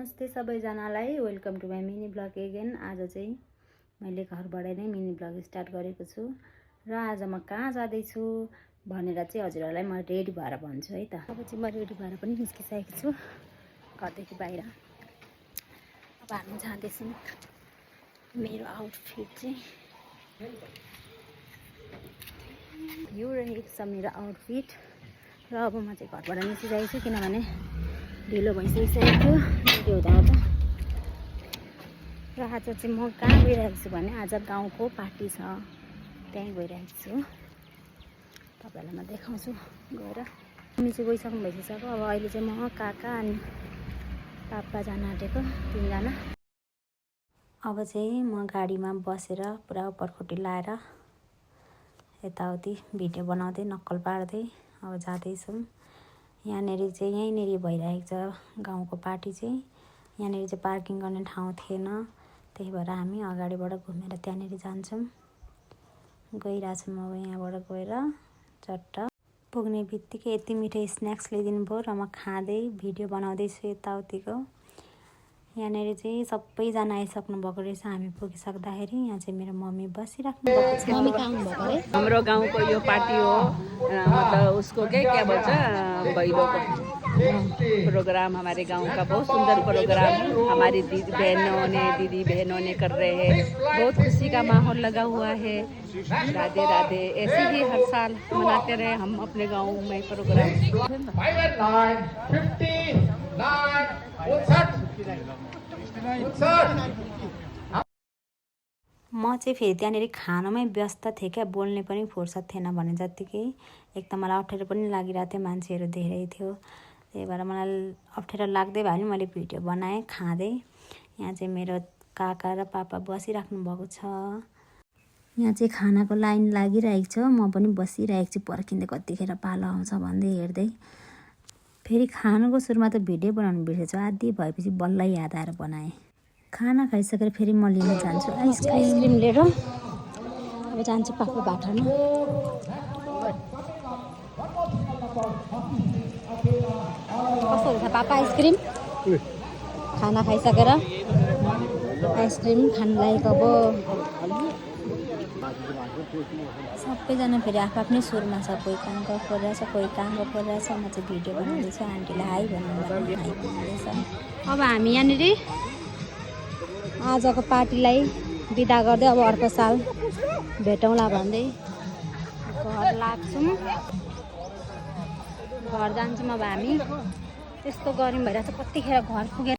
नमस्ते सबैजनालाई, welcome to my mini blog again. आज चाहिँ मैले घरबाट नै मिनी ब्लग स्टार्ट गरेको छु र आज म कहाँ जाँदैछु भनेर चाहिँ हजुरहरूलाई म रेडी भएर भन्छु है त। अब चाहिँ म रेडी भएर पनि निस्किसकेको छु घरदेखि बाहिर। अब हामी जाँदैछौँ। मेरो आउटफिट चाहिँ यो रहेको छ मेरो आउटफिट र अब म चाहिँ घरबाट निस्किसकेको छु किनभने ढिलो भइसकिसकेको थियो रेडी हुँदा हुँदा। र आज चाहिँ म कहाँ गइरहेको छु भने आज गाउँको पार्टी छ, त्यहीँ गइरहेको छु। तपाईँहरूलाई म देखाउँछु गएर। हामी चाहिँ गइसक्नु भइसक्यो। अब अहिले चाहिँ म काका अनि पापा जान आँटेको, तिनजना। अब चाहिँ म गाडीमा बसेर पुरा उपरखुट्टी लाएर यताउति भिडियो बनाउँदै नक्कल पार्दै अब जाँदैछौँ। यहाँनिर चाहिँ यहीँनिर भइरहेको छ गाउँको पार्टी चाहिँ। यहाँनिर चाहिँ पार्किङ गर्ने ठाउँ थिएन, त्यही भएर हामी अगाडिबाट घुमेर त्यहाँनिर जान्छौँ। गइरहेछौँ। अब यहाँबाट गएर चट्ट पुग्ने बित्तिकै यति मिठो स्न्याक्स ल्याइदिनु भयो र म खाँदै भिडियो बनाउँदैछु यताउतिको। यहाँनिर चाहिँ सबैजना आइसक्नु भएको रहेछ हामी पुगिसक्दाखेरि। यहाँ चाहिँ मेरो मम्मी बसिराख्नु भएको छ। मम्मी कहाँ हुनुभएको अरे? हाम्रो गाउँको यो पार्टी हो, मतलब उसको क्या बोल्छ भैलोको प्रोग्राम। हमारे गांव का बहुत सुंदर प्रोग्राम हमारी दीदी बहनों ने कर रहे हैं। बहुत खुशी का माहौल लगा हुआ है। राधे राधे। ऐसे ही हर साल मनाते रहे हम अपने गांव में प्रोग्राम। म चाहिँ फेरि त्यहाँनिर खानामै व्यस्त थिएँ क्या, बोल्ने पनि फुर्सद थिएन भने जत्तिकै। एक त मलाई अप्ठ्यारो पनि लागिरहेको थियो, मान्छेहरू धेरै थियो, त्यही भएर मलाई अप्ठ्यारो लाग्दै भयो भने मैले भिडियो बनाएँ खाँदै। यहाँ चाहिँ मेरो काका र पापा बसिराख्नु भएको छ। यहाँ चाहिँ खानाको लाइन लागिरहेको छ, म पनि बसिरहेको छु पर्खिँदै कतिखेर पालो आउँछ भन्दै हेर्दै। फेरि खानुको सुरुमा त भिडियो बनाउनु बिर्सेछु, आदि भएपछि बल्ल याद आएर बनाएँ। खाना खाइसकेर फेरि म लिन जान्छु आइसक्रिम लिएर। अब जान्छु पापा बाटोमा। कस्तो हुन्छ पापा आइसक्रिम? खाना खाइसकेर आइसक्रिम खान लागेको। अब सबैजना फेरि आफ्नै सुरमा छ, कोही काम गरिरहेछ, कोही काम गरिरहेछ। म चाहिँ भिडियो बनाउँदैछु, आन्टीलाई हाई भन्नुहुँदैछ। अब हामी यहाँनिर आजको पार्टीलाई बिदा गर्दै अब अर्को साल भेटौँला भन्दै घर लाग्छौँ। घर जान्छौँ अब हामी। त्यस्तो गरम भइरहेछ, कतिखेर घर पुगेर